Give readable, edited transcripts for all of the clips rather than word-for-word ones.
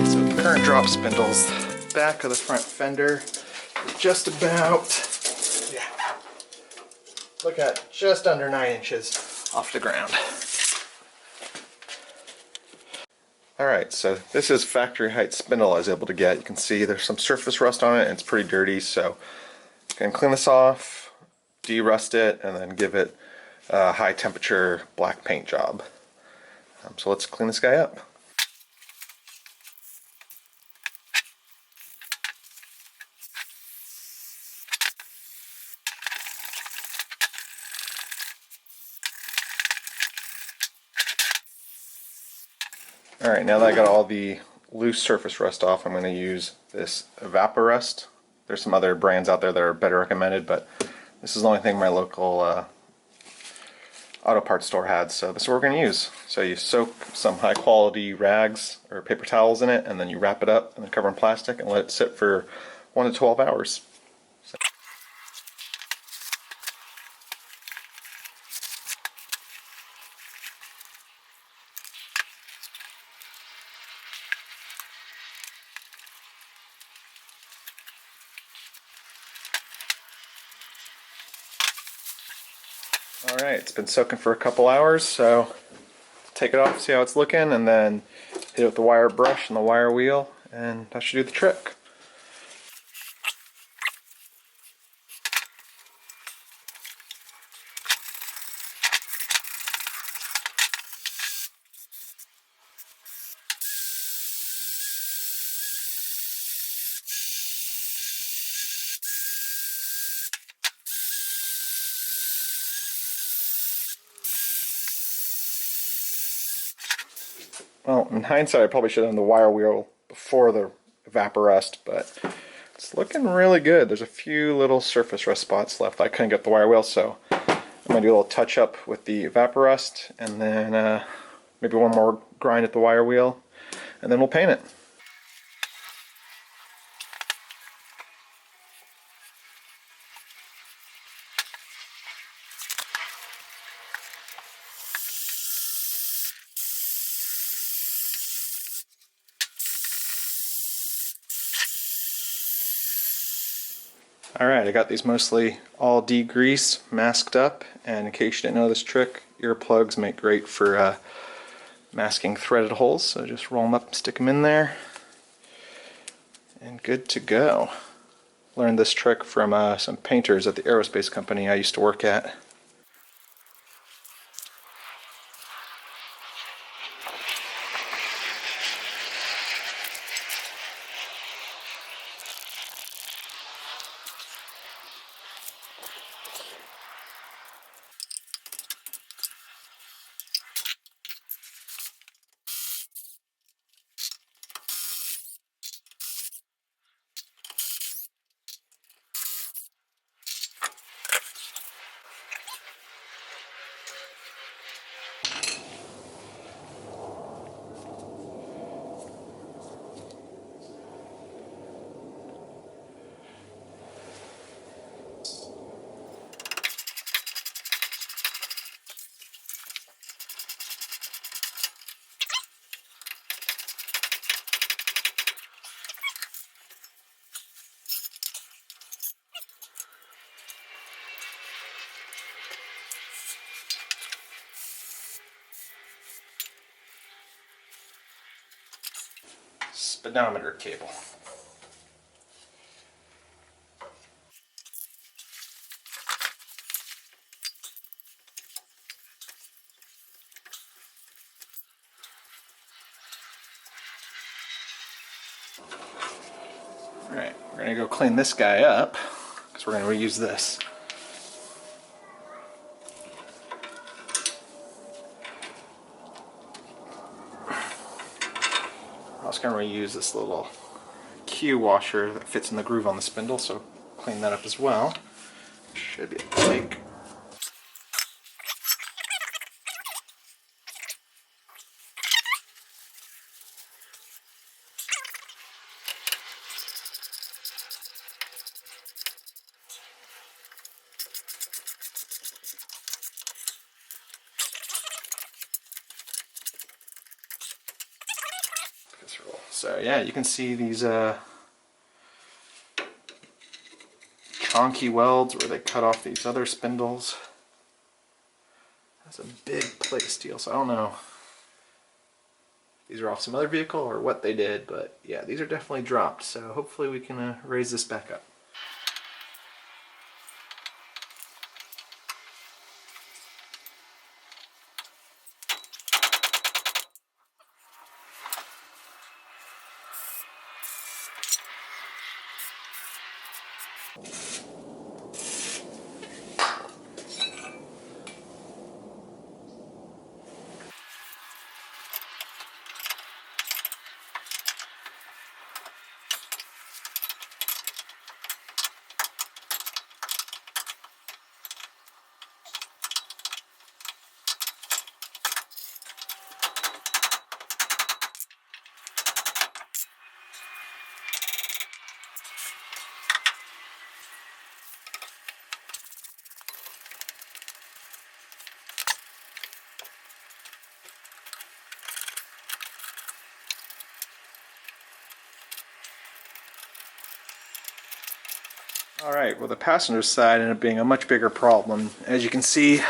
So current drop spindles, back of the front fender, just about, yeah, look at just under 9 inches off the ground. Alright, so this is factory height spindle I was able to get. You can see there's some surface rust on it and it's pretty dirty, so you can clean this off, de-rust it, and then give it a high temperature black paint job. So let's clean this guy up. Alright, now that I got all the loose surface rust off, I'm going to use this Evaporust. There's some other brands out there that are better recommended, but this is the only thing my local auto parts store had, so this is what we're going to use. So you soak some high quality rags or paper towels in it, and then you wrap it up and then cover in plastic and let it sit for 1 to 12 hours. Alright, it's been soaking for a couple hours, so take it off, see how it's looking, and then hit it with the wire brush and the wire wheel, and that should do the trick. Well, in hindsight, I probably should have done the wire wheel before the Evaporust, but it's looking really good. There's a few little surface rust spots left. I couldn't get the wire wheel, so I'm going to do a little touch up with the Evaporust, and then maybe one more grind at the wire wheel, and then we'll paint it. Alright, I got these mostly all degreased, masked up, and in case you didn't know this trick, earplugs make great for masking threaded holes, so just roll them up and stick them in there, and good to go. Learned this trick from some painters at the aerospace company I used to work at. Speedometer cable. Alright, we're going to go clean this guy up, because we're going to reuse this. I'm also going to reuse this little Q washer that fits in the groove on the spindle, so clean that up as well. Should be able to take. So yeah, you can see these chonky welds where they cut off these other spindles. That's a big plate of steel, so I don't know if these are off some other vehicle or what they did, but yeah, these are definitely dropped, so hopefully we can raise this back up. Alright, well the passenger side ended up being a much bigger problem. As you can see,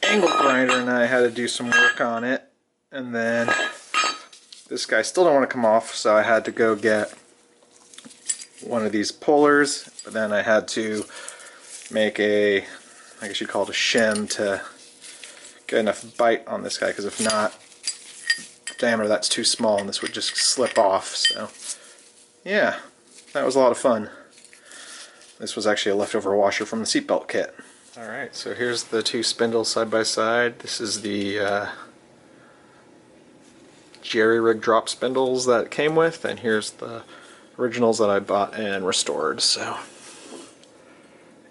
angle grinder and I had to do some work on it, and then this guy still don't want to come off, so I had to go get one of these pullers, but then I had to make a, I guess you'd call it a shim to get enough bite on this guy, because if not, the diameter that's too small and this would just slip off. So yeah, that was a lot of fun. This was actually a leftover washer from the seatbelt kit. Alright, so here's the two spindles side by side. This is the jerry-rig drop spindles that it came with, and here's the originals that I bought and restored. So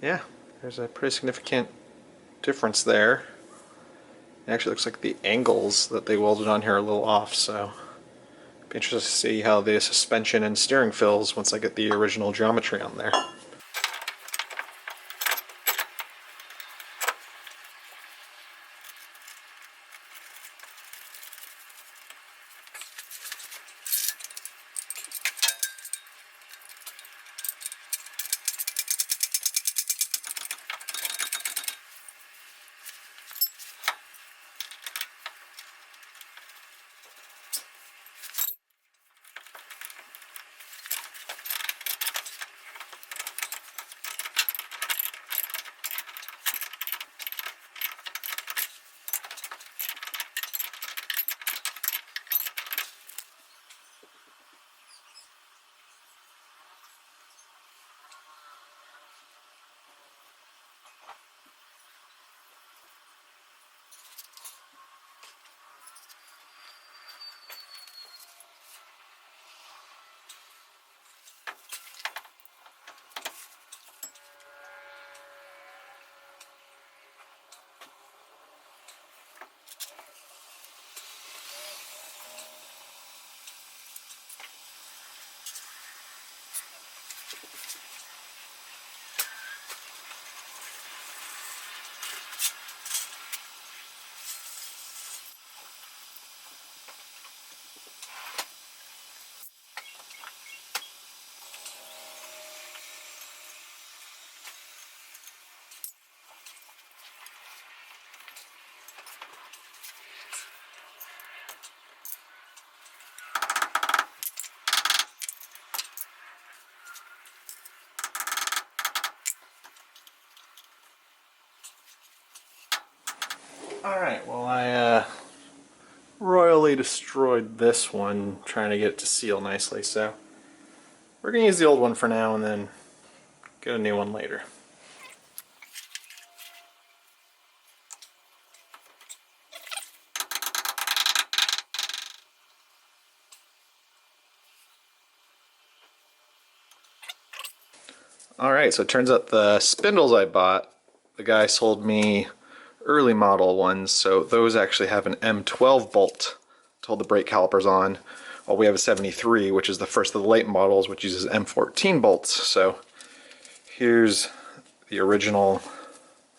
yeah, there's a pretty significant difference there. It actually looks like the angles that they welded on here are a little off, so be interested to see how the suspension and steering feels once I get the original geometry on there. Alright, well I royally destroyed this one trying to get it to seal nicely, so we're going to use the old one for now and then get a new one later. Alright, so it turns out the spindles I bought, the guy sold me early model ones, so those actually have an M12 bolt to hold the brake calipers on, while we have a 73, which is the first of the late models, which uses M14 bolts. So here's the original,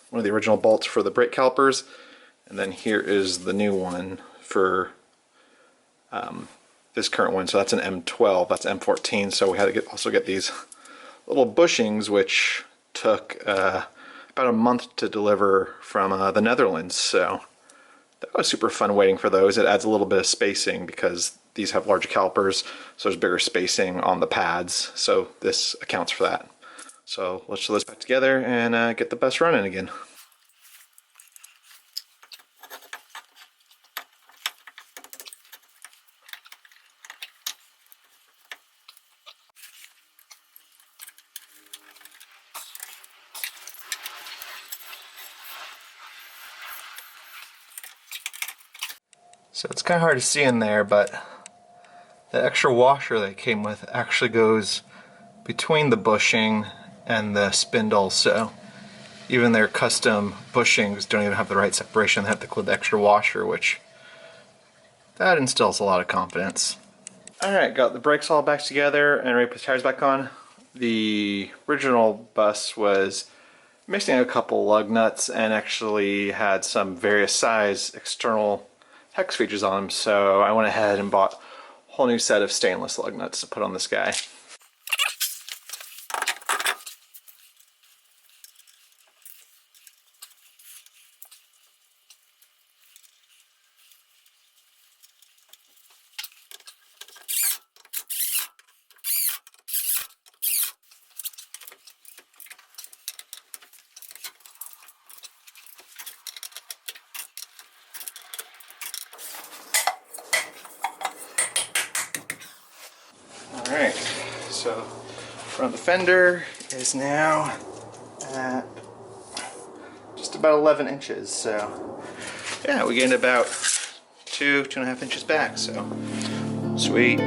one of the original bolts for the brake calipers, and then here is the new one for this current one, so that's an M12, that's M14, so we had to also get these little bushings, which took about a month to deliver from the Netherlands, so that was super fun waiting for those. It adds a little bit of spacing because these have larger calipers, so there's bigger spacing on the pads, so this accounts for that. So let's throw this back together and get the bus running again. So it's kind of hard to see in there, but the extra washer that came with actually goes between the bushing and the spindle, so even their custom bushings don't even have the right separation. They have to include the extra washer, which that instills a lot of confidence. Alright, got the brakes all back together and ready to put the tires back on. The original bus was missing a couple lug nuts and actually had some various size external hex features on them, so I went ahead and bought a whole new set of stainless lug nuts to put on this guy. Alright, so front of the fender is now at just about 11 inches, so yeah, we gained about 2.5 inches back, so sweet.